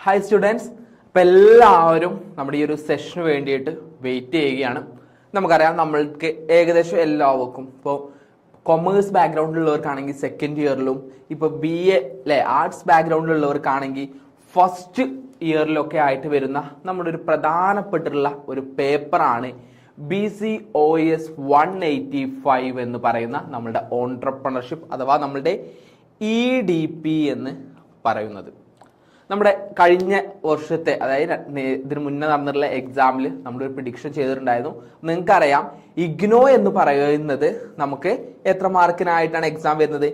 Hi students, ഇപ്പം എല്ലാവരും നമ്മുടെ ഈ ഒരു സെഷന് വേണ്ടിയിട്ട് വെയിറ്റ് ചെയ്യുകയാണ്. നമുക്കറിയാം നമ്മൾക്ക് ഏകദേശം എല്ലാവർക്കും ഇപ്പോൾ കൊമേഴ്സ് ബാക്ക്ഗ്രൗണ്ടിലുള്ളവർക്കാണെങ്കിൽ സെക്കൻഡ് ഇയറിലും ഇപ്പോൾ BA അല്ലെ ആർട്സ് ബാക്ക്ഗ്രൗണ്ടിലുള്ളവർക്കാണെങ്കിൽ ഫസ്റ്റ് ഇയറിലൊക്കെ ആയിട്ട് വരുന്ന നമ്മുടെ ഒരു പ്രധാനപ്പെട്ടുള്ള ഒരു പേപ്പറാണ് BCOS 185 എന്ന് പറയുന്ന നമ്മളുടെ ഓൺട്രപ്രണർഷിപ്പ് അഥവാ നമ്മളുടെ EDP എന്ന് പറയുന്നത്. നമ്മുടെ കഴിഞ്ഞ വർഷത്തെ അതായത് ഇതിന് മുന്നേ നടന്നിട്ടുള്ള എക്സാമിൽ നമ്മളൊരു പ്രിഡിക്ഷൻ ചെയ്തിട്ടുണ്ടായിരുന്നു. നിങ്ങൾക്കറിയാം ഇഗ്നോ എന്ന് പറയുന്നത് നമുക്ക് എത്ര മാർക്കിനായിട്ടാണ് എക്സാം വരുന്നത്?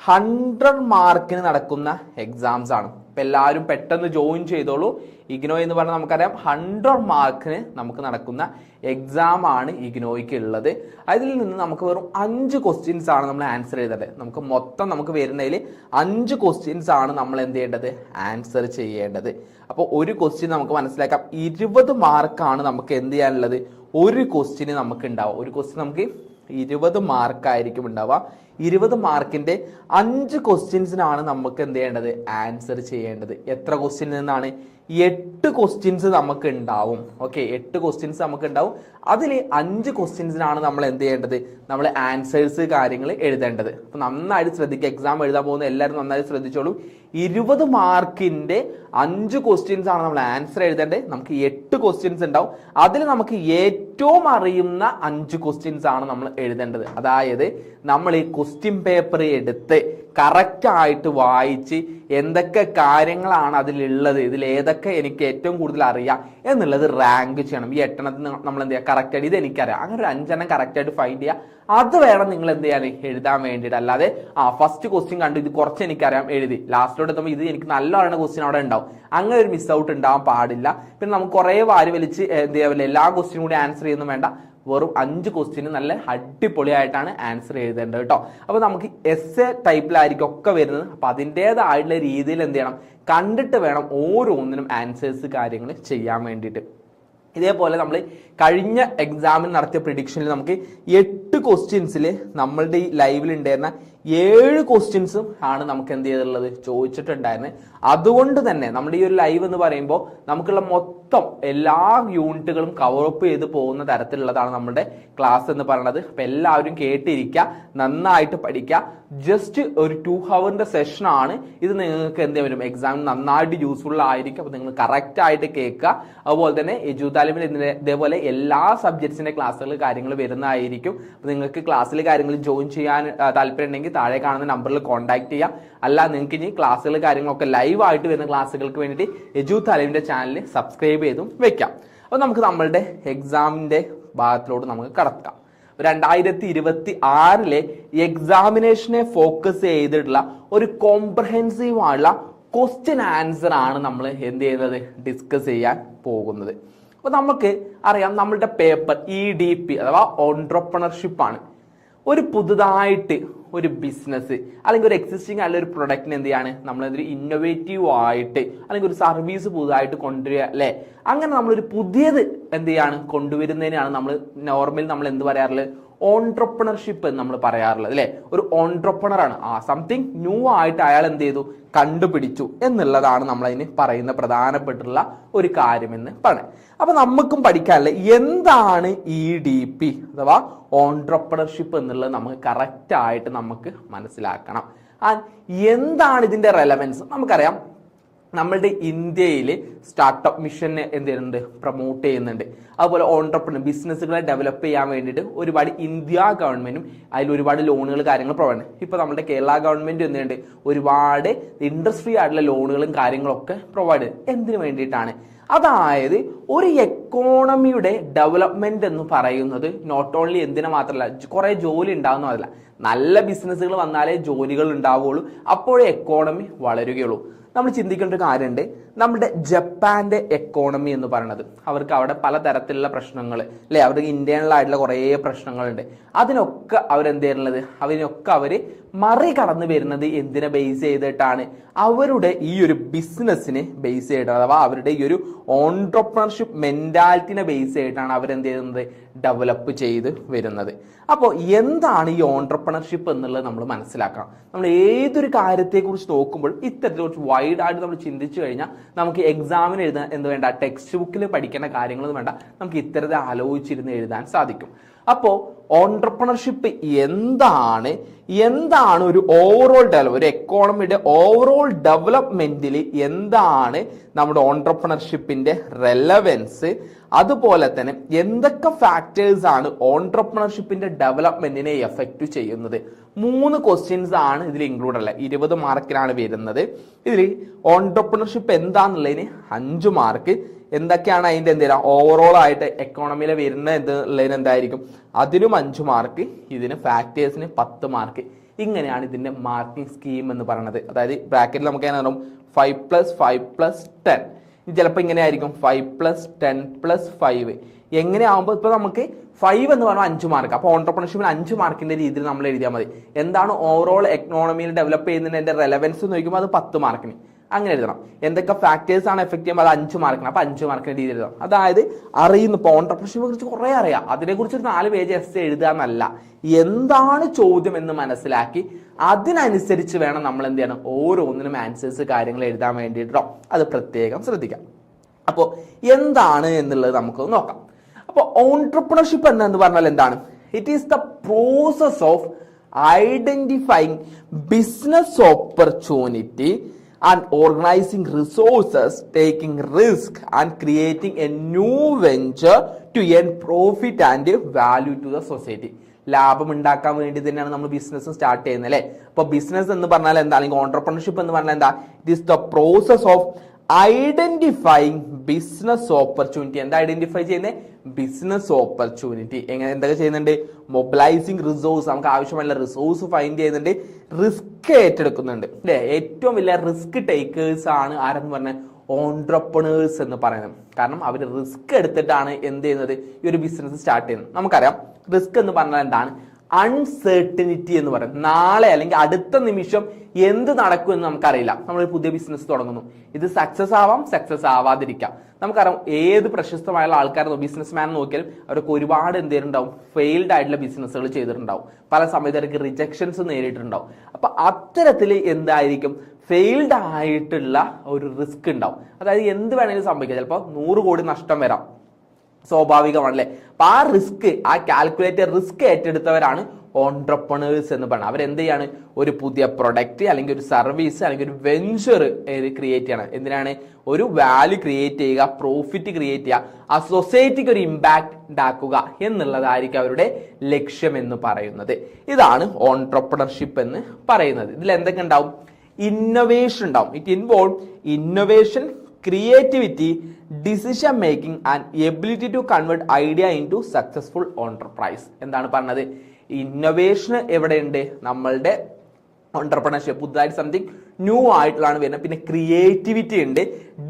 100 മാർക്കിന് നടക്കുന്ന എക്സാംസ് ആണ്. ഇപ്പം എല്ലാവരും പെട്ടെന്ന് ജോയിൻ ചെയ്തോളൂ. ഇഗ്നോ എന്ന് പറഞ്ഞാൽ നമുക്കറിയാം 100 മാർക്കിന് നമുക്ക് നടക്കുന്ന എക്സാം ആണ് ഇഗ്നോയ്ക്ക് ഉള്ളത്. അതിൽ നിന്ന് നമുക്ക് വെറും 5 ക്വസ്റ്റ്യൻസ് ആണ് നമ്മൾ ആൻസർ ചെയ്തത്. നമുക്ക് വരുന്നതിൽ 5 ക്വസ്റ്റ്യൻസ് ആണ് നമ്മൾ എന്ത് ചെയ്യേണ്ടത്? ആൻസർ ചെയ്യേണ്ടത്. അപ്പോൾ ഒരു ക്വസ്റ്റ്യൻ നമുക്ക് മനസ്സിലാക്കാം 20 മാർക്കാണ് നമുക്ക് എന്ത് ചെയ്യാനുള്ളത്? ഒരു ക്വസ്റ്റ്യന് നമുക്ക് ഉണ്ടാവുക. ഒരു ക്വസ്റ്റ്യൻ നമുക്ക് 20 മാർക്കായിരിക്കും ഉണ്ടാവുക. 20 മാർക്കിന്റെ 5 ക്വസ്റ്റ്യൻസിനാണ് നമുക്ക് എന്ത് ചെയ്യേണ്ടത്? ആൻസർ ചെയ്യേണ്ടത്. എത്ര ക്വസ്റ്റ്യനിൽ നിന്നാണ്? 8 ക്വസ്റ്റ്യൻസ് നമുക്ക് ഉണ്ടാവും. ഓക്കെ, 8 ക്വസ്റ്റ്യൻസ് നമുക്ക് ഉണ്ടാവും. അതിൽ 5 ക്വസ്റ്റ്യൻസിനാണ് നമ്മൾ എന്ത് ചെയ്യേണ്ടത്? നമ്മൾ ആൻസേഴ്സ് കാര്യങ്ങൾ എഴുതേണ്ടത്. അപ്പൊ നന്നായിട്ട് ശ്രദ്ധിക്കുക. എക്സാം എഴുതാൻ പോകുന്ന എല്ലാവരും നന്നായിട്ട് ശ്രദ്ധിച്ചോളൂ. 20 മാർക്കിന്റെ 5 ക്വസ്റ്റ്യൻസ് ആണ് നമ്മൾ ആൻസർ എഴുതേണ്ടത്. നമുക്ക് 8 ക്വസ്റ്റ്യൻസ് ഉണ്ടാവും. അതിൽ നമുക്ക് ഏറ്റവും അറിയുന്ന 5 ക്വസ്റ്റ്യൻസ് ആണ് നമ്മൾ എഴുതേണ്ടത്. അതായത് നമ്മൾ ഈ ക്വസ്റ്റ്യൻ പേപ്പർ എടുത്ത് കറക്റ്റ് ആയിട്ട് വായിച്ച് എന്തൊക്കെ കാര്യങ്ങളാണ് അതിലുള്ളത്, ഇതിൽ ഏതൊക്കെ എനിക്ക് ഏറ്റവും കൂടുതൽ അറിയാം എന്നുള്ളത് റാങ്ക് ചെയ്യണം. ഈ 8 നമ്മൾ എന്ത് ചെയ്യുക? കറക്റ്റ് ആയിട്ട് ഇത് എനിക്കറിയാം, അങ്ങനെ ഒരു 5 കറക്റ്റ് ആയിട്ട് ഫൈൻഡ് ചെയ്യുക. അത് വേണം നിങ്ങൾ എന്ത് ചെയ്യാൻ എഴുതാൻ വേണ്ടിയിട്ട്. അല്ലാതെ ഫസ്റ്റ് ക്വസ്റ്റ്യൻ കണ്ടു ഇത് കുറച്ച് എനിക്കറിയാം എഴുതി ലാസ്റ്റിലോട്ട് എത്തുമ്പോൾ ഇത് എനിക്ക് നല്ല അറിയുന്ന ക്വസ്റ്റ്യൻ അവിടെ ഉണ്ടാവും. അങ്ങനെ ഒരു മിസ് ഔട്ട് ഉണ്ടാവാൻ പാടില്ല. പിന്നെ നമുക്ക് കുറേ വാരി വലിച്ച് എന്ത് ചെയ്യാവില്ല, എല്ലാ ക്വസ്റ്റ്യനും കൂടി ആൻസർ ചെയ്യുന്നു വേണ്ട. വെറും 5 ക്വസ്റ്റ്യന് നല്ല അടിപൊളിയായിട്ടാണ് ആൻസർ എഴുതേണ്ടത് കേട്ടോ. അപ്പൊ നമുക്ക് എസ്സേ ടൈപ്പിലായിരിക്കും ഒക്കെ വരുന്നത്. അപ്പൊ അതിൻ്റെതായിട്ടുള്ള രീതിയിൽ എന്ത് ചെയ്യണം? കണ്ടിട്ട് വേണം ഓരോന്നിനും ആൻസേഴ്സ് കാര്യങ്ങൾ ചെയ്യാൻ വേണ്ടിയിട്ട്. ഇതേപോലെ നമ്മൾ കഴിഞ്ഞ എക്സാമിൽ നടത്തിയ പ്രിഡിക്ഷനിൽ നമുക്ക് 8 ക്വസ്റ്റ്യൻസിൽ നമ്മളുടെ ഈ ലൈവിൽ ഉണ്ടായിരുന്ന 7 ക്വസ്റ്റ്യൻസും ആണ് നമുക്ക് എന്ത് ചെയ്തിട്ടുള്ളത്? ചോദിച്ചിട്ടുണ്ടായിരുന്നത്. അതുകൊണ്ട് തന്നെ നമ്മുടെ ഈ ഒരു ലൈവ് എന്ന് പറയുമ്പോൾ നമുക്കുള്ള മൊത്തം എല്ലാ യൂണിറ്റുകളും കവറപ്പ് ചെയ്ത് പോകുന്ന തരത്തിലുള്ളതാണ് നമ്മുടെ ക്ലാസ് എന്ന് പറയുന്നത്. അപ്പൊ എല്ലാവരും കേട്ടിരിക്കുക, നന്നായിട്ട് പഠിക്കുക. ജസ്റ്റ് ഒരു 2 ഹവറിന്റെ സെഷൻ ആണ് ഇത്. നിങ്ങൾക്ക് എന്ത് വരും? എക്സാമിന് നന്നായിട്ട് യൂസ്ഫുൾ ആയിരിക്കും. അപ്പൊ നിങ്ങൾ കറക്റ്റ് ആയിട്ട് കേൾക്കുക. അതുപോലെ തന്നെ എജുതാലിമിൽ ഇതേപോലെ എല്ലാ സബ്ജക്ട്സിന്റെ ക്ലാസ്സുകൾ കാര്യങ്ങൾ വരുന്നതായിരിക്കും. അപ്പൊ നിങ്ങൾക്ക് ക്ലാസ്സിൽ കാര്യങ്ങൾ ജോയിൻ ചെയ്യാൻ താല്പര്യം ഉണ്ടെങ്കിൽ താഴെ കാണുന്ന നമ്പറിൽ കോൺടാക്ട് ചെയ്യാം. അല്ല നിങ്ങൾക്ക് ഇനി ക്ലാസ്സുകൾ കാര്യങ്ങളൊക്കെ ലൈവ് ആയിട്ട് വരുന്ന ക്ലാസ്സുകൾക്ക് വേണ്ടിയിട്ട് എജുതാലിമിന്റെ ചാനൽ സബ്സ്ക്രൈബ് ചെയ്തും വെക്കാം. അപ്പൊ നമുക്ക് നമ്മളുടെ എക്സാമിന്റെ ഭാഗത്തിലോട്ട് നമുക്ക് കടക്കാം. 2026 എക്സാമിനേഷനെ ഫോക്കസ് ചെയ്തിട്ടുള്ള ഒരു കോംപ്രഹെൻസീവ് ആയുള്ള ക്വസ്റ്റ്യൻ ആൻസർ ആണ് നമ്മൾ എന്ത് ചെയ്യുന്നത്? ഡിസ്കസ് ചെയ്യാൻ പോകുന്നത്. അപ്പൊ നമുക്ക് അറിയാം നമ്മളുടെ പേപ്പർ EDP അഥവാ ഓൺട്രപ്രണർഷിപ്പ് ആണ്. ഒരു പുതുതായിട്ട് ഒരു ബിസിനസ് അല്ലെങ്കിൽ ഒരു എക്സിസ്റ്റിംഗ് ആയിട്ടുള്ള ഒരു പ്രൊഡക്റ്റിന് എന്ത് ചെയ്യാണ്? നമ്മളൊരു ഇന്നോവേറ്റീവ് ആയിട്ട് അല്ലെങ്കിൽ ഒരു സർവീസ് പുതുതായിട്ട് കൊണ്ടുവരിക അല്ലെ. അങ്ങനെ നമ്മളൊരു പുതിയത് എന്ത് ചെയ്യാണ്? കൊണ്ടുവരുന്നതിനാണ് നമ്മൾ എന്ത് പറയാറുള്ളത്? ഓൺട്രപ്രണർഷിപ്പ് എന്ന് നമ്മൾ പറയാറുള്ളത് അല്ലെ. ഒരു ഓൺട്രപ്രണർ ആണ്. സംതിങ് ന്യൂ ആയിട്ട് അയാൾ എന്ത് ചെയ്തു? കണ്ടുപിടിച്ചു എന്നുള്ളതാണ് നമ്മൾ അതിന് പറയുന്ന പ്രധാനപ്പെട്ടുള്ള ഒരു കാര്യമെന്ന് പറയാം. അപ്പൊ നമുക്കും പഠിക്കാനുള്ള എന്താണ് EDP അഥവാ ഓൺട്രപ്രണർഷിപ്പ് എന്നുള്ളത് നമുക്ക് കറക്റ്റ് ആയിട്ട് നമുക്ക് മനസ്സിലാക്കണം. എന്താണ് ഇതിന്റെ റെലവൻസ്? നമുക്കറിയാം നമ്മളുടെ ഇന്ത്യയിൽ സ്റ്റാർട്ടപ്പ് മിഷനെ എന്ത് ചെയ്യുന്നുണ്ട്? പ്രൊമോട്ട് ചെയ്യുന്നുണ്ട്. അതുപോലെ ഓൺട്രപ്രണർ ബിസിനസ്സുകളെ ഡെവലപ്പ് ചെയ്യാൻ വേണ്ടിയിട്ട് ഒരുപാട് ഇന്ത്യ ഗവൺമെന്റും അതിൽ ഒരുപാട് ലോണുകൾ കാര്യങ്ങൾ പ്രൊവൈഡ് ചെയ്യും. ഇപ്പൊ നമ്മുടെ കേരള ഗവൺമെന്റ് എന്തുണ്ട്? ഒരുപാട് ഇൻഡസ്ട്രി ആയിട്ടുള്ള ലോണുകളും കാര്യങ്ങളൊക്കെ പ്രൊവൈഡ് ചെയ്യും. എന്തിനു വേണ്ടിയിട്ടാണ്? അതായത് ഒരു എക്കോണമിയുടെ ഡെവലപ്മെന്റ് എന്ന് പറയുന്നത് നോട്ട് ഓൺലി എന്തിനു മാത്രമല്ല, കുറെ ജോലി ഉണ്ടാകുന്നതല്ല, നല്ല ബിസിനസ്സുകൾ വന്നാലേ ജോലികൾ ഉണ്ടാവുകയുള്ളൂ, അപ്പോഴേ എക്കോണമി വളരുകയുള്ളൂ. നമ്മൾ ചിന്തിക്കേണ്ട ഒരു കാര്യമുണ്ട്. നമ്മുടെ ജപ്പാന്റെ എക്കോണമി എന്ന് പറയുന്നത് അവർക്ക് അവിടെ പലതരത്തിലുള്ള പ്രശ്നങ്ങൾ അല്ലെ, അവർക്ക് ഇന്റേണൽ ആയിട്ടുള്ള കുറേ പ്രശ്നങ്ങളുണ്ട്. അതിനൊക്കെ അവരെന്ത് ചെയ്യുന്നത്? അതിനൊക്കെ അവര് മറികടന്ന് വരുന്നത് എന്തിനെ ബേസ് ചെയ്തിട്ടാണ്? അവരുടെ ഈ ഒരു ബിസിനസ്സിനെ ബേസ് ചെയ്തിട്ടാണ്, അഥവാ അവരുടെ ഈ ഒരു ഓൺട്രപ്രണർഷിപ്പ് മെന്റാലിറ്റിനെ ബേസ് ചെയ്തിട്ടാണ് അവരെന്ത് ചെയ്യുന്നത്? ഡെവലപ്പ് ചെയ്ത് വരുന്നത്. അപ്പോൾ എന്താണ് ഈ ഓൺട്രപ്രണർഷിപ്പ് എന്നുള്ളത് നമ്മൾ മനസ്സിലാക്കണം. നമ്മൾ ഏതൊരു കാര്യത്തെക്കുറിച്ച് നോക്കുമ്പോൾ ഇത്തരത്തിൽ കുറച്ച് വൈഡായിട്ട് നമ്മൾ ചിന്തിച്ചു കഴിഞ്ഞാൽ നമുക്ക് എക്സാമിന് എഴുതാൻ എന്ത് വേണ്ട, ടെക്സ്റ്റ് ബുക്കിൽ പഠിക്കേണ്ട കാര്യങ്ങളൊന്നും വേണ്ട, നമുക്ക് ഇത്തരത്തിൽ ആലോചിച്ചിരുന്ന് എഴുതാൻ സാധിക്കും. അപ്പോൾ ഓൺട്രപ്രണർഷിപ്പ് എന്താണ് ഒരു ഓവറോൾ ഡെവലപ്പ്, ഒരു എക്കോണമിയുടെ ഓവറോൾ ഡെവലപ്മെന്റിൽ എന്താണ് നമ്മുടെ ഓൺട്രപ്രണർഷിപ്പിന്റെ റെലവൻസ്, അതുപോലെ തന്നെ എന്തൊക്കെ ഫാക്ടേഴ്സ് ആണ് ഓൺട്രപ്രണർഷിപ്പിന്റെ ഡെവലപ്മെന്റിനെ എഫക്റ്റ് ചെയ്യുന്നത്. 3 ക്വസ്റ്റ്യൻസ് ആണ് ഇതിൽ ഇൻക്ലൂഡ് അല്ല, 20 മാർക്കിനാണ് വരുന്നത്. ഇതിൽ ഓൺട്രപ്രണർഷിപ്പ് എന്താന്നുള്ളതിന് 5 മാർക്ക്, എന്തൊക്കെയാണ് അതിന്റെ എന്തെങ്കിലും ഓവറോൾ ആയിട്ട് എക്കോണമിയിൽ വരുന്ന എന്നുള്ളതിന് എന്തായിരിക്കും അതിനും 5 മാർക്ക്, ഇതിന് ഫാക്ടേഴ്സിന് 10 മാർക്ക്. ഇങ്ങനെയാണ് ഇതിന്റെ മാർക്കിംഗ് സ്കീം എന്ന് പറയുന്നത്. അതായത് ബ്രാക്കറ്റിൽ നമുക്ക് എങ്ങനെ 5 + 5 + 10, ചിലപ്പോൾ ഇങ്ങനെ ആയിരിക്കും 5 + 10 + 5. എങ്ങനെ ആകുമ്പോൾ ഇപ്പൊ നമുക്ക് 5 എന്ന് പറഞ്ഞാൽ 5 മാർക്ക്. അപ്പോൾ ഓൺട്രപ്രണർഷിപ്പിൽ 5 മാർക്കിന്റെ രീതിയിൽ നമ്മൾ എഴുതിയാൽ മതി. എന്താണ് ഓവറോൾ എക്കോണമിയിൽ ഡെവലപ്പ് ചെയ്യുന്നതിന്റെ റെലവൻസ് എന്ന് ചോദിക്കുമ്പോൾ അത് 10 മാർക്കിന് അങ്ങനെ എഴുതണം. എന്തൊക്കെ ഫാക്ടേഴ്സ് ആണ് എഫക്ട് ചെയ്യുമ്പോൾ അത് 5 മാർക്കിന്, അപ്പൊ 5 മാർക്കിന്റെ രീതിയിൽ എഴുതണം. അതായത് അറിയുന്നു ഇപ്പോൾ ഓൺട്രപ്രണർഷിപ്പിനെ കുറിച്ച് കുറെ അറിയാം, അതിനെക്കുറിച്ച് ഒരു 4 പേജ് എസ് എഴുതുക എന്നല്ല, എന്താണ് ചോദ്യം എന്ന് മനസ്സിലാക്കി അതിനനുസരിച്ച് വേണം നമ്മൾ എന്ത് ചെയ്യണം, ഓരോന്നിനും ആൻസേഴ്സ് കാര്യങ്ങൾ എഴുതാൻ വേണ്ടിയിട്ടോ. അത് പ്രത്യേകം ശ്രദ്ധിക്കാം. അപ്പോൾ എന്താണ് എന്നുള്ളത് നമുക്ക് നോക്കാം. അപ്പോൾ ഓൺട്രപ്രണർഷിപ്പ് എന്ന് പറഞ്ഞാൽ എന്താണ്? It is the process of identifying business opportunity and organizing resources, taking risk and creating a new venture to earn profit and value to the society. ലാഭം ഉണ്ടാക്കാൻ വേണ്ടി തന്നെയാണ് നമ്മൾ ബിസിനസ് സ്റ്റാർട്ട് ചെയ്യുന്നത് അല്ലേ. അപ്പൊ ബിസിനസ് എന്ന് പറഞ്ഞാൽ എന്താ, അല്ലെങ്കിൽ ഓൺട്രപ്രണർഷിപ്പ് എന്ന് പറഞ്ഞാൽ എന്താ? It is the process of identifying business opportunity. എന്താ ഐഡന്റിഫൈ ചെയ്യുന്നത്? Business opportunity. എങ്ങനെ എന്തൊക്കെ ചെയ്യുന്നുണ്ട്? മൊബിലൈസിങ് റിസോഴ്സ്, നമുക്ക് ആവശ്യമുള്ള റിസോഴ്സ് ഫൈൻഡ് ചെയ്യുന്നുണ്ട്, റിസ്ക് ഏറ്റെടുക്കുന്നുണ്ട് അല്ലെ. ഏറ്റവും വലിയ റിസ്ക് ടേക്കേഴ്സ് ആണ് ആരെന്ന് പറഞ്ഞാൽ ഓൺട്രപ്രണേഴ്സ് എന്ന് പറയുന്നത്. കാരണം അവർ റിസ്ക് എടുത്തിട്ടാണ് എന്ത് ചെയ്യുന്നത്, ഈ ഒരു ബിസിനസ് സ്റ്റാർട്ട് ചെയ്യുന്നത്. നമുക്കറിയാം റിസ്ക് എന്ന് പറഞ്ഞാൽ എന്താണ്? അൺസെർട്ടനിറ്റി എന്ന് പറയും. നാളെ അല്ലെങ്കിൽ അടുത്ത നിമിഷം എന്ത് നടക്കുമെന്ന് നമുക്കറിയില്ല. നമ്മളൊരു പുതിയ ബിസിനസ് തുടങ്ങുന്നു, ഇത് സക്സസ് ആവാം, സക്സസ് ആവാതിരിക്കാം. നമുക്കറിയാം ഏത് പ്രശസ്തമായുള്ള ആൾക്കാരെ ബിസിനസ്മാൻ നോക്കിയാലും അവർക്ക് ഒരുപാട് എന്ത് ചെയ്തിട്ടുണ്ടാവും, ഫെയിൽഡ് ആയിട്ടുള്ള ബിസിനസ്സുകൾ ചെയ്തിട്ടുണ്ടാവും. പല സമയത്ത് അവർക്ക് റിജക്ഷൻസ് നേരിട്ടുണ്ടാവും. അപ്പൊ അത്തരത്തിൽ എന്തായിരിക്കും, ഫെയിൽഡ് ആയിട്ടുള്ള ഒരു റിസ്ക് ഉണ്ടാവും. അതായത് എന്ത് വേണമെങ്കിലും സംഭവിക്കാം. ചിലപ്പോൾ 100 കോടി നഷ്ടം വരാം, സ്വാഭാവികമാണല്ലേ. അപ്പൊ ആ റിസ്ക്, ആ കാൽക്കുലേറ്റഡ് റിസ്ക് ഏറ്റെടുത്തവരാണ് ഓൺട്രപ്രണേഴ്സ് എന്ന് പറയുന്നത്. അവരെന്ത് ചെയ്യാണ്, ഒരു പുതിയ പ്രൊഡക്റ്റ് അല്ലെങ്കിൽ ഒരു സർവീസ് അല്ലെങ്കിൽ ഒരു വെഞ്ചർ ക്രിയേറ്റ് ചെയ്യണം. എന്തിനാണ്? ഒരു വാല്യൂ ക്രിയേറ്റ് ചെയ്യുക, പ്രോഫിറ്റ് ക്രിയേറ്റ് ചെയ്യുക, ആ സൊസൈറ്റിക്ക് ഒരു ഇമ്പാക്ട് ഉണ്ടാക്കുക എന്നുള്ളതായിരിക്കും അവരുടെ ലക്ഷ്യം എന്ന് പറയുന്നത്. ഇതാണ് ഓൺട്രപ്രണർഷിപ്പ് എന്ന് പറയുന്നത്. ഇതിൽ എന്തൊക്കെ ഉണ്ടാവും? ഇന്നോവേഷൻ ഉണ്ടാവും. It involve innovation, creativity, decision making and ability to convert idea into successful enterprise. എന്താണ് പറഞ്ഞത്? ഇന്നോവേഷൻ എവിടെയുണ്ട്? നമ്മളുടെ ഓൺട്രപ്രണർഷിപ്പ് പുതുതായിട്ട് സംതിങ് ന്യൂ ആയിട്ടുള്ളതാണ് വരുന്നത്. പിന്നെ ക്രിയേറ്റിവിറ്റി ഉണ്ട്,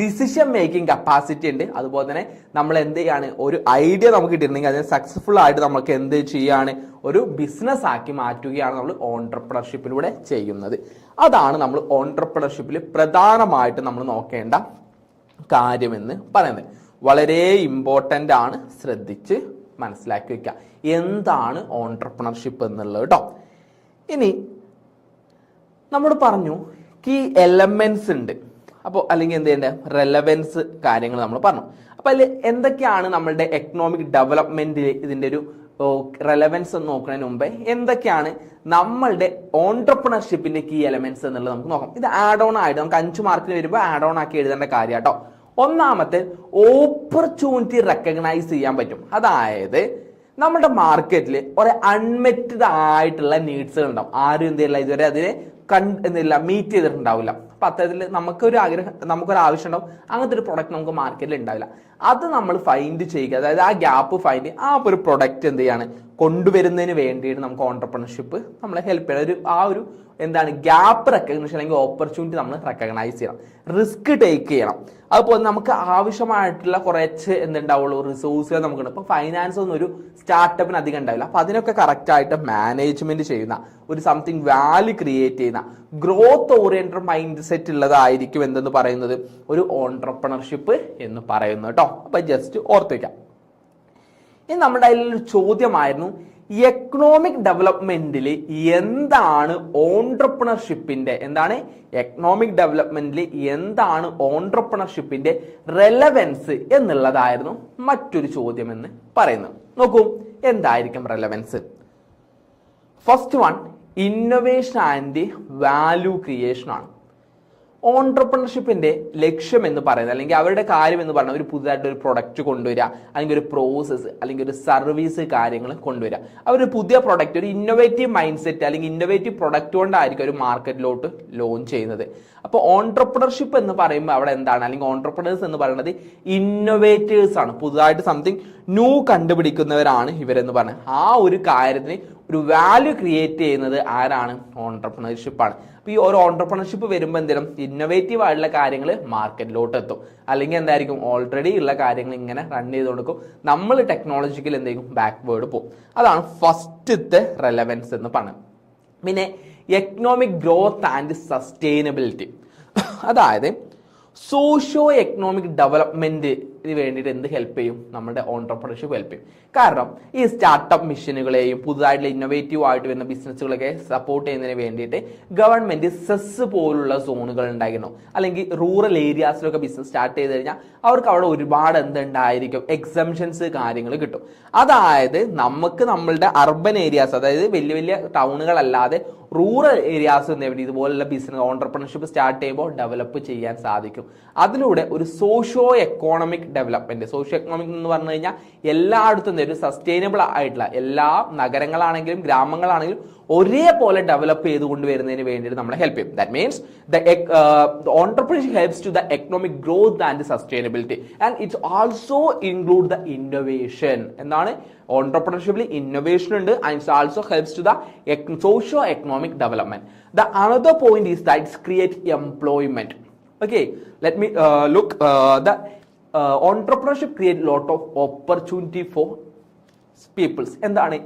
ഡിസിഷൻ മേക്കിംഗ് കപ്പാസിറ്റി ഉണ്ട്. അതുപോലെ തന്നെ നമ്മൾ എന്ത് ചെയ്യാണ്, ഒരു ഐഡിയ നമുക്ക് കിട്ടിയിട്ടുണ്ടെങ്കിൽ അതിനെ സക്സസ്ഫുൾ ആയിട്ട് നമുക്ക് എന്ത് ചെയ്യാണ്, ഒരു ബിസിനസ് ആക്കി മാറ്റുകയാണ് നമ്മൾ ഓൺട്രപ്രണർഷിപ്പിലൂടെ ചെയ്യുന്നത്. അതാണ് നമ്മൾ ഓൺട്രപ്രണർഷിപ്പിൽ പ്രധാനമായിട്ട് നമ്മൾ നോക്കേണ്ട കാര്യമെന്ന് പറയുന്നത്. വളരെ ഇമ്പോർട്ടൻ്റ് ആണ്, ശ്രദ്ധിച്ച് മനസ്സിലാക്കി വെക്കുക എന്താണ് ഓൺട്രപ്രണർഷിപ്പ് എന്നുള്ളത് കേട്ടോ. ഇനി നമ്മൾ പറഞ്ഞു കീ എലമെന്റ്സ് ഉണ്ട്. അപ്പോൾ അല്ലെങ്കിൽ എന്ത് ചെയ്യേണ്ട, റെലവൻസ് കാര്യങ്ങൾ നമ്മൾ പറഞ്ഞു. അപ്പൊ അതിൽ എന്തൊക്കെയാണ് നമ്മളുടെ എക്കണോമിക് ഡെവലപ്മെന്റിൽ ഇതിന്റെ ഒരു റെലവൻസ് എന്ന് നോക്കുന്നതിന് മുമ്പേ എന്തൊക്കെയാണ് നമ്മളുടെ ഓൺട്രപ്രണർഷിപ്പിന്റെ കീ എലമെന്റ്സ് എന്നുള്ളത് നമുക്ക് നോക്കാം. ഇത് ആഡ് ഓൺ ആയിട്ട് നമുക്ക് 5 മാർക്കിന് വരുമ്പോൾ ആഡ് ഓൺ ആക്കി എഴുതേണ്ട കാര്യം കേട്ടോ. ഒന്നാമത്തെ, ഓപ്പർച്യൂണിറ്റി റെക്കഗ്നൈസ് ചെയ്യാൻ പറ്റും. അതായത് നമ്മുടെ മാർക്കറ്റിൽ കുറെ അൺമെറ്റഡ് ആയിട്ടുള്ള നീഡ്സുകൾ ഉണ്ടാവും. ആരും എന്തില്ല ഇതുവരെ അതിനെ എന്തില്ല മീറ്റ് ചെയ്തിട്ടുണ്ടാവില്ല. അപ്പൊ അത്തരത്തിൽ നമുക്കൊരു ആവശ്യം ഉണ്ടാവും, അങ്ങനത്തെ ഒരു പ്രൊഡക്റ്റ് നമുക്ക് മാർക്കറ്റിൽ ഉണ്ടാവില്ല. അത് നമ്മൾ ഫൈൻഡ് ചെയ്യുക, അതായത് ആ ഗ്യാപ്പ് ഫൈൻഡ് ചെയ്യുക, ആ ഒരു പ്രൊഡക്റ്റ് എന്ത് ചെയ്യാണ് കൊണ്ടുവരുന്നതിന് വേണ്ടിയിട്ട് നമുക്ക് ഓൺട്രപ്രണർഷിപ്പ് നമ്മളെ ഹെൽപ്പ് ചെയ്യണം. ആ ഒരു എന്താണ് ഗ്യാപ്പ് റെക്കഗ്നിഷൻ അല്ലെങ്കിൽ ഓപ്പർച്യൂണിറ്റി നമ്മൾ റെക്കഗ്നൈസ് ചെയ്യണം, റിസ്ക് ടേക്ക് ചെയ്യണം. അതുപോലെ നമുക്ക് ആവശ്യമായിട്ടുള്ള കുറച്ച് എന്തുണ്ടാവുള്ളൂ, റിസോഴ്സുകൾ നമുക്കുണ്ട്. ഇപ്പൊ ഫൈനാൻസ് ഒന്നും ഒരു സ്റ്റാർട്ടപ്പിന് അധികം ഉണ്ടാവില്ല. അപ്പൊ അതിനൊക്കെ കറക്റ്റ് ആയിട്ട് മാനേജ്മെന്റ് ചെയ്യുന്ന, ഒരു സംതിങ് വാല്യൂ ക്രിയേറ്റ് ചെയ്യുന്ന, ഗ്രോത്ത് ഓറിയന്റഡ് മൈൻഡ് സെറ്റ് ഉള്ളതായിരിക്കും എന്തെന്ന് പറയുന്നത് ഒരു ഓൺട്രപ്രണർഷിപ്പ് എന്ന് പറയുന്നത് കേട്ടോ. അപ്പൊ ജസ്റ്റ് ഓർത്ത് വെക്കാം. ഇനി നമ്മുടെ അതിലൊരു ചോദ്യമായിരുന്നു, എക്കണോമിക് ഡെവലപ്മെന്റിൽ എന്താണ് ഓൺട്രപ്രണർഷിപ്പിന്റെ റെലവൻസ് എന്നുള്ളതായിരുന്നു മറ്റൊരു ചോദ്യം എന്ന് പറയുന്നത്. നോക്കൂ, എന്തായിരിക്കും relevance? First one, innovation and value creation ആണ്. ഓൺട്രപ്രണർഷിപ്പിന്റെ ലക്ഷ്യം എന്ന് പറയുന്നത്, അല്ലെങ്കിൽ അവരുടെ കാര്യം എന്ന് പറയുന്നത്, ഒരു പുതുതായിട്ട് ഒരു പ്രൊഡക്റ്റ് കൊണ്ടുവരിക, അല്ലെങ്കിൽ ഒരു പ്രോസസ്സ്, അല്ലെങ്കിൽ ഒരു സർവീസ് കാര്യങ്ങൾ കൊണ്ടുവരിക. അവരൊരു പുതിയ പ്രൊഡക്റ്റ്, ഒരു ഇന്നോവേറ്റീവ് മൈൻഡ് സെറ്റ് അല്ലെങ്കിൽ ഇന്നോവേറ്റീവ് പ്രൊഡക്റ്റ് കൊണ്ടായിരിക്കും ഒരു മാർക്കറ്റിലോട്ട് ലോഞ്ച് ചെയ്യുന്നത്. അപ്പോൾ ഓൺട്രപ്രണർഷിപ്പ് എന്ന് പറയുമ്പോൾ അവിടെ എന്താണ്, അല്ലെങ്കിൽ ഓൺട്രപ്രണേഴ്സ് എന്ന് പറയുന്നത് ഇന്നോവേറ്റേഴ്സ് ആണ്. പുതുതായിട്ട് സംതിങ് ന്യൂ കണ്ടുപിടിക്കുന്നവരാണ് ഇവരെന്ന് പറയുന്നത്. ആ ഒരു കാര്യത്തിന് ഒരു വാല്യൂ ക്രിയേറ്റ് ചെയ്യുന്നത് ആരാണ്? ഓൺട്രപ്രണർഷിപ്പാണ്. അപ്പോൾ ഈ ഒരു ഓൺട്രപ്രണർഷിപ്പ് വരുമ്പോൾ എന്തെങ്കിലും ഇന്നോവേറ്റീവ് ആയിട്ടുള്ള കാര്യങ്ങൾ മാർക്കറ്റിലോട്ട് എത്തും, അല്ലെങ്കിൽ എന്തായിരിക്കും ഓൾറെഡി ഉള്ള കാര്യങ്ങൾ ഇങ്ങനെ റൺ ചെയ്ത് കൊടുക്കും. നമ്മൾ ടെക്നോളജിക്കൽ എന്തെങ്കിലും ബാക്ക്വേർഡ് പോകും. അതാണ് ഫസ്റ്റത്തെ റെലവൻസ് എന്ന് പറയുന്നത്. പിന്നെ എക്കണോമിക് ഗ്രോത്ത് ആൻഡ് സസ്റ്റൈനബിലിറ്റി, അതായത് സോഷ്യോ എക്കണോമിക് ഡെവലപ്മെന്റിന് വേണ്ടിയിട്ട് എന്ത് ഹെൽപ്പ് ചെയ്യും? നമ്മുടെ ഓൺട്രപ്രണർഷിപ്പ് ഹെൽപ്പ് ചെയ്യും. കാരണം ഈ സ്റ്റാർട്ടപ്പ് മിഷനുകളെയും പുതുതായിട്ടുള്ള ഇന്നോവേറ്റീവ് ആയിട്ട് വരുന്ന ബിസിനസ്സുകളൊക്കെ സപ്പോർട്ട് ചെയ്യുന്നതിന് വേണ്ടിയിട്ട് ഗവൺമെന്റ് സെസ് പോലുള്ള സോണുകൾ ഉണ്ടായിരുന്നു. അല്ലെങ്കിൽ റൂറൽ ഏരിയാസിലൊക്കെ ബിസിനസ് സ്റ്റാർട്ട് ചെയ്ത് കഴിഞ്ഞാൽ അവർക്ക് അവിടെ ഒരുപാട് എന്തുണ്ടായിരിക്കും, എക്സംഷൻസ് കാര്യങ്ങൾ കിട്ടും. അതായത് നമുക്ക് നമ്മളുടെ അർബൻ ഏരിയാസ്, അതായത് വലിയ വലിയ ടൗണുകളല്ലാതെ റൂറൽ ഏരിയാസ് ഇതുപോലുള്ള ബിസിനസ് ഓൺട്രപ്രണർഷിപ്പ് സ്റ്റാർട്ട് ചെയ്യുമ്പോൾ ഡെവലപ്പ് ചെയ്യാൻ സാധിക്കും. അതിലൂടെ ഒരു socio economic development, socio economic എന്ന് പറഞ്ഞു കഴിഞ്ഞാൽ എല്ലായിടത്തും ഒരു സസ്റ്റൈനബിൾ ആയിട്ടുള്ള, എല്ലാ നഗരങ്ങളാണെങ്കിലും ഗ്രാമങ്ങളാണെങ്കിലും ഒരേപോലെ ഡെവലപ്പ് ചെയ്ത് കൊണ്ടുവരുന്നതിന് വേണ്ടിയിട്ട് നമ്മളെ ഹെൽപ്പ് ചെയ്യും. That means the entrepreneurship helps to the economic growth and sustainability and it's also include the innovation. എന്താണ്? ഓൺട്രപ്രണർഷിപ്പിൽ ഇന്നോവേഷൻ ഉണ്ട്, and it's also helps to the socio economic development. The another point is that it's create employment. Okay, let me look. The entrepreneurship create lot of opportunity for peoples. എന്താണ്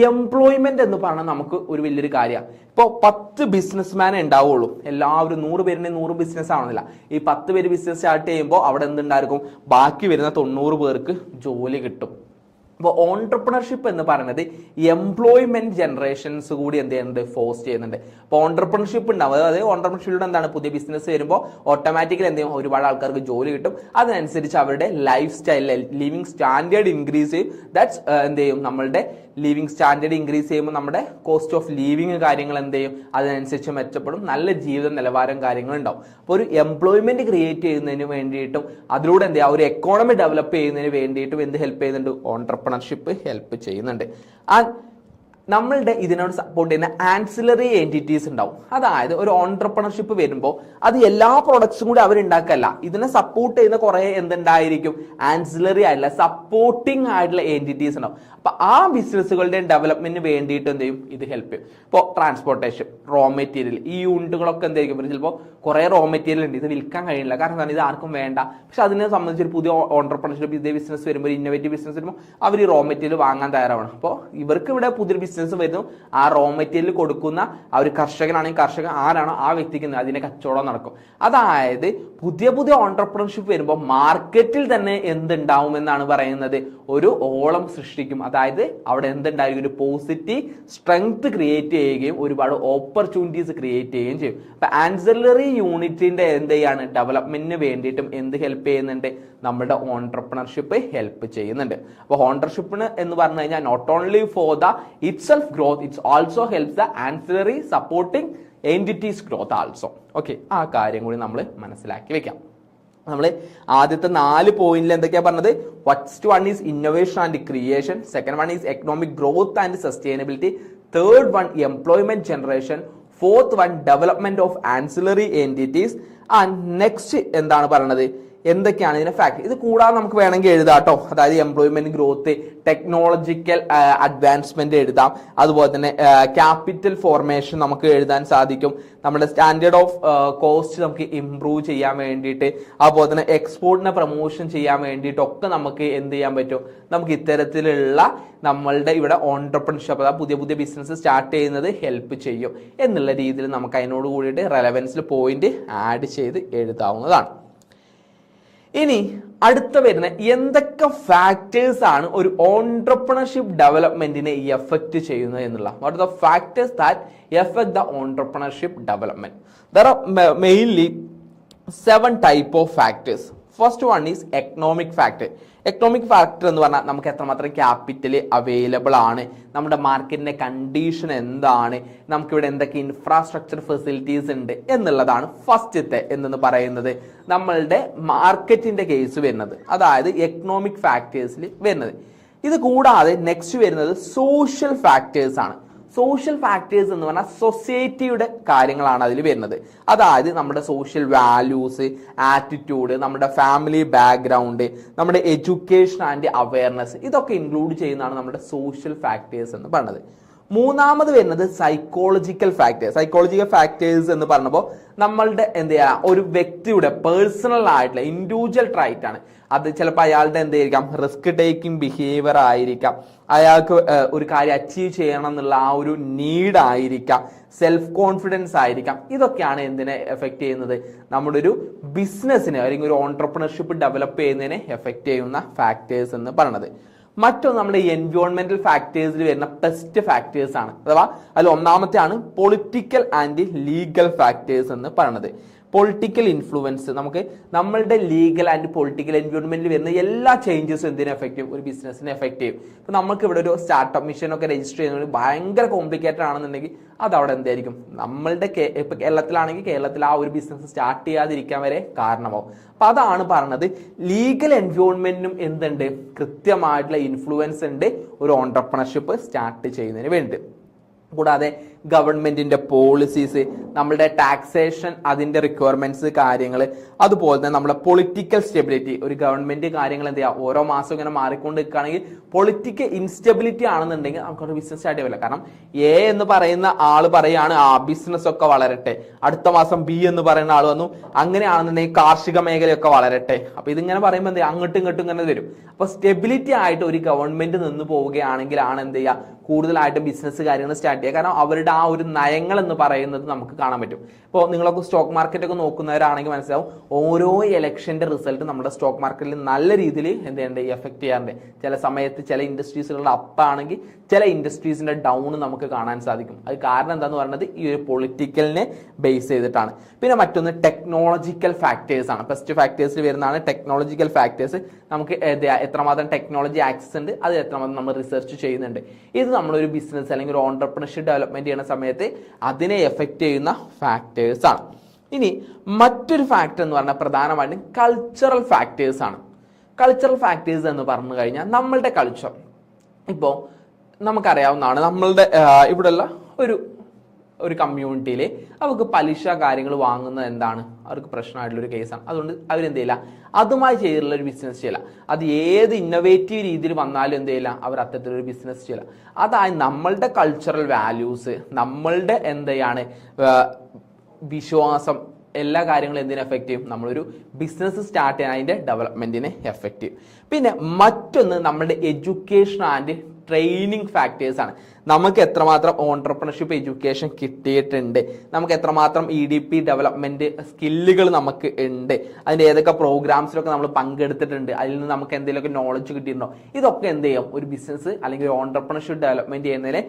employment എന്ന് പറഞ്ഞാൽ നമുക്ക് ഒരു വലിയൊരു കാര്യമാണ്. ഇപ്പോൾ 10 ബിസിനസ്മാനെ ഉണ്ടാവുള്ളൂ, എല്ലാവരും 100 പേരിന്റെ 100 ബിസിനസ് ആവണമെന്നില്ല. ഈ 10 പേര് ബിസിനസ് സ്റ്റാർട്ട് ചെയ്യുമ്പോൾ അവിടെ എന്തുണ്ടായിരിക്കും, ബാക്കി വരുന്ന 90 പേർക്ക് ജോലി കിട്ടും. അപ്പോൾ ഓൺട്രപ്രണർഷിപ്പ് എന്ന് പറയുന്നത് എംപ്ലോയ്മെന്റ് ജനറേഷൻസ് കൂടി എന്ത് ചെയ്യുന്നുണ്ട്, ഫോഴ്സ് ചെയ്യുന്നുണ്ട്. അപ്പോൾ ഓൺട്രപ്രണർഷിപ്പ് ഉണ്ടാവും, അതായത് ഓൺട്രപ്രണർഷിപ്പിലൂടെ എന്താണ്, പുതിയ ബിസിനസ് വരുമ്പോൾ ഓട്ടോമാറ്റിക്കലി എന്ത് ചെയ്യും, ഒരുപാട് ആൾക്കാർക്ക് ജോലി കിട്ടും. അതിനനുസരിച്ച് അവരുടെ life style, living standard increase ചെയ്യും. ദാറ്റ്സ് എന്ത് ചെയ്യും, നമ്മളുടെ ലിവിങ് സ്റ്റാൻഡേർഡ് ഇൻക്രീസ് ചെയ്യുമ്പോൾ നമ്മുടെ കോസ്റ്റ് ഓഫ് ലിവിങ് കാര്യങ്ങൾ എന്ത് ചെയ്യും, അതിനനുസരിച്ച് മെച്ചപ്പെടും. നല്ല ജീവിത നിലവാരം കാര്യങ്ങൾ ഉണ്ടാവും. അപ്പോൾ ഒരു എംപ്ലോയ്മെന്റ് ക്രിയേറ്റ് ചെയ്യുന്നതിന് വേണ്ടിയിട്ടും അതിലൂടെ എന്ത് ചെയ്യുക, ഒരു എക്കോണമി ഡെവലപ്പ് ചെയ്യുന്നതിന് വേണ്ടിയിട്ടും എന്ത് ഹെൽപ്പ് ചെയ്യുന്നുണ്ട്, ഓൺട്രപ്രണർഷിപ്പ് ഹെൽപ്പ് ചെയ്യുന്നുണ്ട്. നമ്മളുടെ ഇതിനോട് സപ്പോർട്ട് ചെയ്യുന്ന ആൻസിലറി എൻറ്റിറ്റീസ് ഉണ്ടാവും. അതായത് ഒരു ഓൺട്രപ്രണർഷിപ്പ് വരുമ്പോൾ അത് എല്ലാ പ്രോഡക്ട്സും കൂടി അവരുണ്ടാക്കല്ല, ഇതിനെ സപ്പോർട്ട് ചെയ്യുന്ന കുറെ എന്തുണ്ടായിരിക്കും, ആൻസിലറി ആയിട്ടുള്ള സപ്പോർട്ടിങ് ആയിട്ടുള്ള എൻറ്റിറ്റീസ് ഉണ്ടാവും. അപ്പൊ ആ ബിസിനസ്സുകളുടെ ഡെവലപ്മെന്റിന് വേണ്ടിയിട്ട് എന്ത് ചെയ്യും, ഇത് ഹെൽപ്പ് ചെയ്യും. ഇപ്പോൾ ട്രാൻസ്പോർട്ടേഷൻ, റോ മെറ്റീരിയൽ, ഈ യൂണിറ്റുകളൊക്കെ എന്തായിരിക്കും, ചിലപ്പോൾ കുറെ റോ മെറ്റീരിയൽ ഉണ്ട്, ഇത് വിൽക്കാൻ കഴിയില്ല, കാരണം എന്താണ്, ഇത് ആർക്കും വേണ്ട. പക്ഷെ അതിനെ സംബന്ധിച്ച് ഒരു പുതിയ ഓൺട്രപ്രണർഷിപ്പ്, ഇതേ ബിസിനസ് വരുമ്പോൾ, ഇന്നോവേറ്റീവ് ബിസിനസ് വരുമ്പോൾ അവർ ഈ റോ മെറ്റീരിയൽ വാങ്ങാൻ തയ്യാറാവണം. അപ്പോൾ ഇവർക്ക് ഇവിടെ പുതിയൊരു ബിസിനസ് വരുന്നു, ആ റോ മെറ്റീരിയൽ കൊടുക്കുന്ന ആ ഒരു കർഷകനാണെങ്കിൽ കർഷകൻ ആരാണോ ആ വ്യക്തിക്ക് അതിന്റെ കച്ചവടം നടക്കും. അതായത് പുതിയ പുതിയ ഓൺട്രപ്രണർഷിപ്പ് വരുമ്പോൾ മാർക്കറ്റിൽ തന്നെ എന്തുണ്ടാവും എന്നാണ് പറയുന്നത്, ഒരു ഓളം സൃഷ്ടിക്കും. അതായത് അവിടെ എന്തുണ്ടായിരിക്കും, ഒരു പോസിറ്റീവ് സ്ട്രെങ്ത് ക്രിയേറ്റ് ചെയ്യുകയും ഒരുപാട് ഓപ്പർച്യൂണിറ്റീസ് ക്രിയേറ്റ് ചെയ്യുകയും ചെയ്യും. അപ്പൊ ആൻസിലറി യൂണിറ്റിന്റെ എന്ത് ചെയ്യാണ്, ഡെവലപ്മെന്റിന് വേണ്ടിയിട്ടും എന്ത് ഹെൽപ്പ് ചെയ്യുന്നുണ്ട്, നമ്മുടെ ഓൺട്രപ്രണർഷിപ്പ് ഹെൽപ്പ് ചെയ്യുന്നുണ്ട്. അപ്പോൾ ഓൺട്രപ്രണർഷിപ്പിന് എന്ന് പറഞ്ഞു കഴിഞ്ഞാൽ not only for the itself growth, it's also helps the ancillary supporting entities growth also. Okay, ആ കാര്യം കൂടി നമ്മൾ മനസ്സിലാക്കി വെക്കാം. നമ്മൾ ആദ്യത്തെ 4 പോയിന്റിൽ എന്തൊക്കെയാ പറഞ്ഞത്? First one is innovation and creation, second one is economic growth and sustainability, third one employment generation, fourth one development of ancillary entities, and next എന്താണ് പറയുന്നത്, എന്തൊക്കെയാണ് ഇതിന്റെ ഫാക്ട്. ഇത് കൂടാതെ നമുക്ക് വേണമെങ്കിൽ എഴുതാം കേട്ടോ. അതായത് എംപ്ലോയ്മെന്റ് ഗ്രോത്ത്, ടെക്നോളജിക്കൽ അഡ്വാൻസ്മെന്റ് എഴുതാം, അതുപോലെ തന്നെ ക്യാപിറ്റൽ ഫോർമേഷൻ നമുക്ക് എഴുതാൻ സാധിക്കും, നമ്മുടെ സ്റ്റാൻഡേർഡ് ഓഫ് കോസ്റ്റ് നമുക്ക് ഇംപ്രൂവ് ചെയ്യാൻ വേണ്ടിയിട്ട്, അതുപോലെ തന്നെ എക്സ്പോർട്ടിനെ പ്രൊമോഷൻ ചെയ്യാൻ വേണ്ടിയിട്ടൊക്കെ നമുക്ക് എന്ത് ചെയ്യാൻ പറ്റും, നമുക്ക് ഇത്തരത്തിലുള്ള നമ്മളുടെ ഇവിടെ ഓൺട്രപ്രണർഷിപ്പ്, അതായത് പുതിയ പുതിയ ബിസിനസ് സ്റ്റാർട്ട് ചെയ്യുന്നത് ഹെൽപ്പ് ചെയ്യും എന്നുള്ള രീതിയിൽ നമുക്ക് അതിനോട് കൂടിയിട്ട് റെലവൻസിൽ പോയിന്റ് ആഡ് ചെയ്ത് എഴുതാവുന്നതാണ്. ഇനി അടുത്ത വരുന്ന എന്തൊക്കെ ഫാക്ടേഴ്സ് ആണ് ഒരു ഓൺട്രപ്രണർഷിപ്പ് ഡെവലപ്മെന്റിനെ എഫക്ട് ചെയ്യുന്നത് എന്നുള്ള what are the factors that effect the entrepreneurship development. There are mainly 7 type of factors. First one is economic factor. Economic factor എന്ന് പറഞ്ഞാൽ നമുക്ക് എത്രമാത്രം ക്യാപിറ്റൽ അവൈലബിൾ ആണ്, നമ്മുടെ മാർക്കറ്റിന്റെ കണ്ടീഷൻ എന്താണ്, നമുക്കിവിടെ എന്തൊക്കെ ഇൻഫ്രാസ്ട്രക്ചർ ഫെസിലിറ്റീസ് ഉണ്ട് എന്നുള്ളതാണ് ഫസ്റ്റത്തെ എന്ന് പറയുന്നത് നമ്മളുടെ മാർക്കറ്റിന്റെ കേസ് വരുന്നത്, അതായത് എക്കണോമിക് ഫാക്ടേഴ്സിൽ വരുന്നത്. ഇത് കൂടാതെ നെക്സ്റ്റ് വരുന്നത് സോഷ്യൽ ഫാക്ടേഴ്സ് ആണ്. സോഷ്യൽ ഫാക്ടേഴ്സ് എന്ന് പറഞ്ഞാൽ സൊസൈറ്റിയുടെ കാര്യങ്ങളാണ് അതിൽ വരുന്നത്. അതായത് നമ്മുടെ സോഷ്യൽ വാല്യൂസ്, ആറ്റിറ്റ്യൂഡ്, നമ്മുടെ ഫാമിലി ബാക്ക്ഗ്രൗണ്ട്, നമ്മുടെ എഡ്യൂക്കേഷൻ ആൻഡ് അവയർനെസ്, ഇതൊക്കെ ഇൻക്ലൂഡ് ചെയ്യുന്നതാണ് നമ്മുടെ സോഷ്യൽ ഫാക്ടേഴ്സ് എന്ന് പറയുന്നത്. മൂന്നാമത് വരുന്നത് സൈക്കോളജിക്കൽ ഫാക്ടേഴ്സ്. സൈക്കോളജിക്കൽ ഫാക്ടേഴ്സ് എന്ന് പറഞ്ഞപ്പോൾ നമ്മളുടെ ഒരു വ്യക്തിയുടെ പേഴ്സണൽ ആയിട്ടുള്ള ഇൻഡിവിജ്വൽ ട്രൈറ്റ് ആണ്. അത് ചിലപ്പോൾ അയാളുടെ എന്തായിരിക്കാം, റിസ്ക് ടേക്കിംഗ് ബിഹേവിയർ ആയിരിക്കാം, അയാൾക്ക് ഒരു കാര്യം അച്ചീവ് ചെയ്യണം എന്നുള്ള ആ ഒരു നീഡ് ആയിരിക്കാം, സെൽഫ് കോൺഫിഡൻസ് ആയിരിക്കാം. ഇതൊക്കെയാണ് എന്തിനെ എഫക്ട് ചെയ്യുന്നത്, നമ്മുടെ ഒരു ബിസിനസ്സിനെ അല്ലെങ്കിൽ ഒരു ഓൺട്രപ്രണർഷിപ്പ് ഡെവലപ്പ് ചെയ്യുന്നതിനെ എഫക്ട് ചെയ്യുന്ന ഫാക്ടേഴ്സ് എന്ന് പറയുന്നത്. മറ്റൊന്ന് നമ്മുടെ എൻവയോൺമെന്റൽ ഫാക്ടേഴ്സിൽ വരുന്ന പെസ്റ്റ് ഫാക്ടേഴ്സ് ആണ്. അഥവാ അതിൽ ഒന്നാമത്തെ ആണ് പൊളിറ്റിക്കൽ ആൻഡ് ലീഗൽ ഫാക്ടേഴ്സ് എന്ന് പറയുന്നത്. പൊളിറ്റിക്കൽ ഇൻഫ്ലുവൻസ്, നമുക്ക് നമ്മളുടെ ലീഗൽ ആൻഡ് പൊളിറ്റിക്കൽ എൻവയോൺമെന്റിൽ വരുന്ന എല്ലാ ചേഞ്ചസും എന്തിനെ എഫക്ട് ചെയ്യും, ഒരു ബിസിനസ്സിനെ എഫക്ട് ചെയ്യും. ഇപ്പൊ നമുക്ക് ഇവിടെ ഒരു സ്റ്റാർട്ടപ്പ് മിഷൻ ഒക്കെ രജിസ്റ്റർ ചെയ്യുന്നത് ഭയങ്കര കോംപ്ലിക്കേറ്റഡ് ആണെന്നുണ്ടെങ്കിൽ അത് അവിടെ എന്തായിരിക്കും, നമ്മളുടെ ഇപ്പൊ കേരളത്തിലാണെങ്കിൽ കേരളത്തിൽ ആ ഒരു ബിസിനസ് സ്റ്റാർട്ട് ചെയ്യാതിരിക്കാൻ വരെ കാരണമാവും. അപ്പൊ അതാണ് പറഞ്ഞത്, ലീഗൽ എൻവയോൺമെന്റിനും എന്തുണ്ട്, കൃത്യമായിട്ടുള്ള ഇൻഫ്ലുവൻസ് ഉണ്ട് ഒരു ഓൺട്രപ്രണർഷിപ്പ് സ്റ്റാർട്ട് ചെയ്യുന്നതിന് വേണ്ടി. കൂടാതെ ഗവൺമെന്റിന്റെ പോളിസീസ്, നമ്മുടെ ടാക്സേഷൻ, അതിന്റെ റിക്വയർമെന്റ്സ് കാര്യങ്ങൾ, അതുപോലെ തന്നെ നമ്മുടെ പൊളിറ്റിക്കൽ സ്റ്റെബിലിറ്റി. ഒരു ഗവൺമെന്റ് കാര്യങ്ങൾ എന്ത് ചെയ്യുക, ഓരോ മാസം ഇങ്ങനെ മാറിക്കൊണ്ട് നിൽക്കുകയാണെങ്കിൽ പൊളിറ്റിക്കൽ ഇൻസ്റ്റെബിലിറ്റി ആണെന്നുണ്ടെങ്കിൽ നമുക്കൊരു ബിസിനസ് സ്റ്റാർട്ട് ചെയ്യാൻ. കാരണം എ എന്ന് പറയുന്ന ആള് പറയാണ് ആ ബിസിനസ് ഒക്കെ വളരട്ടെ, അടുത്ത മാസം ബി എന്ന് പറയുന്ന ആൾ വന്നു, അങ്ങനെയാണെന്നുണ്ടെങ്കിൽ കാർഷിക മേഖലയൊക്കെ വളരട്ടെ. അപ്പൊ ഇതിങ്ങനെ പറയുമ്പോൾ എന്ത് ചെയ്യുക, അങ്ങോട്ടും ഇങ്ങോട്ടും ഇങ്ങനെ വരും. അപ്പൊ സ്റ്റെബിലിറ്റി ആയിട്ട് ഒരു ഗവൺമെന്റ് നിന്ന് പോവുകയാണെങ്കിലാണ് എന്ത് ചെയ്യുക, കൂടുതലായിട്ടും ബിസിനസ് കാര്യങ്ങൾ സ്റ്റാർട്ട് ചെയ്യുക. കാരണം അവരുടെ ആ ഒരു നയങ്ങൾ എന്ന് പറയുന്നത് നമുക്ക് കാണാൻ പറ്റും. ഇപ്പോൾ നിങ്ങളൊക്കെ സ്റ്റോക്ക് മാർക്കറ്റ് ഒക്കെ നോക്കുന്നവരാണെങ്കിൽ മനസ്സിലാവും, ഓരോ ഇലക്ഷന്റെ റിസൾട്ട് നമ്മുടെ സ്റ്റോക്ക് മാർക്കറ്റിൽ നല്ല രീതിയിൽ എന്ത് ചെയ്യുന്നുണ്ട്, എഫക്ട് ചെയ്യാറുണ്ട്. ചില സമയത്ത് ചില ഇൻഡസ്ട്രീസിലുള്ള അപ്പ് ആണെങ്കിൽ ചില ഇൻഡസ്ട്രീസിന്റെ ഡൗൺ നമുക്ക് കാണാൻ സാധിക്കും. അത് കാരണം എന്താന്ന് പറയുന്നത് ഈ ഒരു പൊളിറ്റിക്കലിനെ ബേസ് ചെയ്തിട്ടാണ്. പിന്നെ മറ്റൊന്ന് ടെക്നോളജിക്കൽ ഫാക്ടേഴ്സ് ആണ്. ഫസ്റ്റ് ഫാക്ടേഴ്സിൽ വരുന്നതാണ് ടെക്നോളജിക്കൽ ഫാക്ടേഴ്സ്. നമുക്ക് എത്രമാത്രം ടെക്നോളജി ആക്സസ് ഉണ്ട്, അത് എത്രമാത്രം നമ്മൾ റിസർച്ച് ചെയ്യുന്നുണ്ട്. ഇത് നമ്മളൊരു ബിസിനസ് അല്ലെങ്കിൽ ഒരു ഓൺട്രപ്രണർഷിപ്പ് ഡെവലപ്മെന്റ് ചെയ്യുന്ന സമയത്ത് അതിനെ എഫക്ട് ചെയ്യുന്ന ഫാക്ടേഴ്സ് ആണ്. ഇനി മറ്റൊരു ഫാക്ടർ എന്ന് പറഞ്ഞാൽ പ്രധാനമായിട്ടും കൾച്ചറൽ ഫാക്ടേഴ്സ് ആണ്. കൾച്ചറൽ ഫാക്ടേഴ്സ് എന്ന് പറഞ്ഞു കഴിഞ്ഞാൽ നമ്മളുടെ കൾച്ചർ. ഇപ്പോൾ നമുക്കറിയാവുന്നതാണ്, നമ്മളുടെ ഇവിടെയുള്ള ഒരു കമ്മ്യൂണിറ്റിയിൽ അവർക്ക് പലിശ കാര്യങ്ങൾ വാങ്ങുന്നത് എന്താണ്, അവർക്ക് പ്രശ്നമായിട്ടുള്ളൊരു കേസാണ്. അതുകൊണ്ട് അവരെന്ത് ചെയ്യില്ല, അതുമായി ചെയ്തിട്ടുള്ള ഒരു ബിസിനസ് ചെയ്യില്ല. അത് ഏത് ഇന്നോവേറ്റീവ് രീതിയിൽ വന്നാലും എന്ത് ചെയ്യില്ല, അവർ അത്തരത്തിലൊരു ബിസിനസ് ചെയ്യില്ല. അതായത് നമ്മളുടെ കൾച്ചറൽ വാല്യൂസ്, നമ്മളുടെ വിശ്വാസം, എല്ലാ കാര്യങ്ങളും എന്തിനെ എഫക്ട് ചെയ്യും, നമ്മളൊരു ബിസിനസ് സ്റ്റാർട്ട് ചെയ്യാൻ അതിന്റെ ഡെവലപ്മെന്റിനെ എഫക്ട് ചെയ്യും. പിന്നെ മറ്റൊന്ന് നമ്മുടെ എഡ്യൂക്കേഷൻ ആൻഡ് ട്രെയിനിങ് ഫാക്ടേഴ്സ് ആണ്. നമുക്ക് എത്രമാത്രം ഓൺട്രപ്രണർഷിപ്പ് എഡ്യൂക്കേഷൻ കിട്ടിയിട്ടുണ്ട്, നമുക്ക് എത്രമാത്രം EDP ഡെവലപ്മെന്റ് സ്കില്ലുകൾ നമുക്ക് ഉണ്ട്, അതിന്റെ ഏതൊക്കെ പ്രോഗ്രാംസിലൊക്കെ നമ്മൾ പങ്കെടുത്തിട്ടുണ്ട്, അതിൽ നിന്ന് നമുക്ക് എന്തെങ്കിലുമൊക്കെ നോളജ് കിട്ടിയിട്ടുണ്ടോ, ഇതൊക്കെ എന്ത് ചെയ്യും, ഒരു ബിസിനസ് അല്ലെങ്കിൽ ഒരു ഓൺട്രപ്രണർഷിപ്പ് ഡെവലപ്മെന്റ് ചെയ്യുന്നതിനെ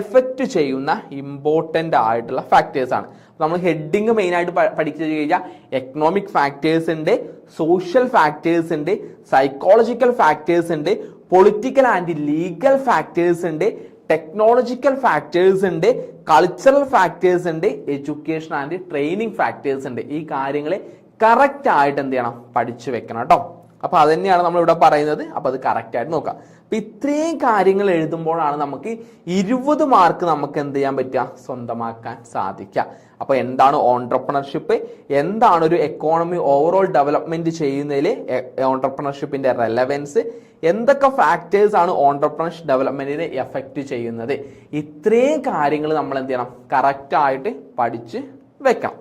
എഫക്ട് ചെയ്യുന്ന ഇമ്പോർട്ടന്റ് ആയിട്ടുള്ള ഫാക്ടേഴ്സ് ആണ്. നമ്മൾ ഹെഡിങ് മെയിൻ ആയിട്ട് പഠിച്ചു കഴിഞ്ഞാൽ എക്കണോമിക് ഫാക്ടേഴ്സ് ഉണ്ട്, സോഷ്യൽ ഫാക്ടേഴ്സ് ഉണ്ട്, സൈക്കോളജിക്കൽ ഫാക്ടേഴ്സ് ഉണ്ട്, പൊളിറ്റിക്കൽ ആൻഡ് ലീഗൽ ഫാക്ടേഴ്സ് ഉണ്ട്, ടെക്നോളജിക്കൽ ഫാക്ടേഴ്സ് ഉണ്ട്, കൾച്ചറൽ ഫാക്ടേഴ്സ് ഉണ്ട്, എഡ്യൂക്കേഷൻ ആൻഡ് ട്രെയിനിങ് ഫാക്ടേഴ്സ് ഉണ്ട്. ഈ കാര്യങ്ങളെ കറക്റ്റ് ആയിട്ട് എന്ത് ചെയ്യണം, പഠിച്ചു വെക്കണം കേട്ടോ. അപ്പൊ അത് തന്നെയാണ് നമ്മൾ ഇവിടെ പറയുന്നത്. അപ്പൊ അത് കറക്റ്റ് ആയിട്ട് നോക്കാം. അപ്പൊ ഇത്രയും കാര്യങ്ങൾ എഴുതുമ്പോഴാണ് നമുക്ക് 20 മാർക്ക് നമുക്ക് എന്ത് ചെയ്യാൻ പറ്റുക, സ്വന്തമാക്കാൻ സാധിക്കുക. അപ്പൊ എന്താണ് ഓൺട്രപ്രണർഷിപ്പ്, എന്താണ് ഒരു എക്കോണമി ഓവറോൾ ഡെവലപ്മെന്റ് ചെയ്യുന്നതിൽ ഓൺട്രപ്രണർഷിപ്പിന്റെ റെലവൻസ്, എന്തൊക്കെ ഫാക്ടേഴ്സ് ആണ് ഓൺട്രപ്രണർഷിപ്പ് ഡെവലപ്മെന്റിനെ എഫക്ട് ചെയ്യുന്നത്, ഇത്രയും കാര്യങ്ങൾ നമ്മൾ എന്ത് ചെയ്യണം, കറക്റ്റ് ആയിട്ട് പഠിച്ച് വെക്കണം.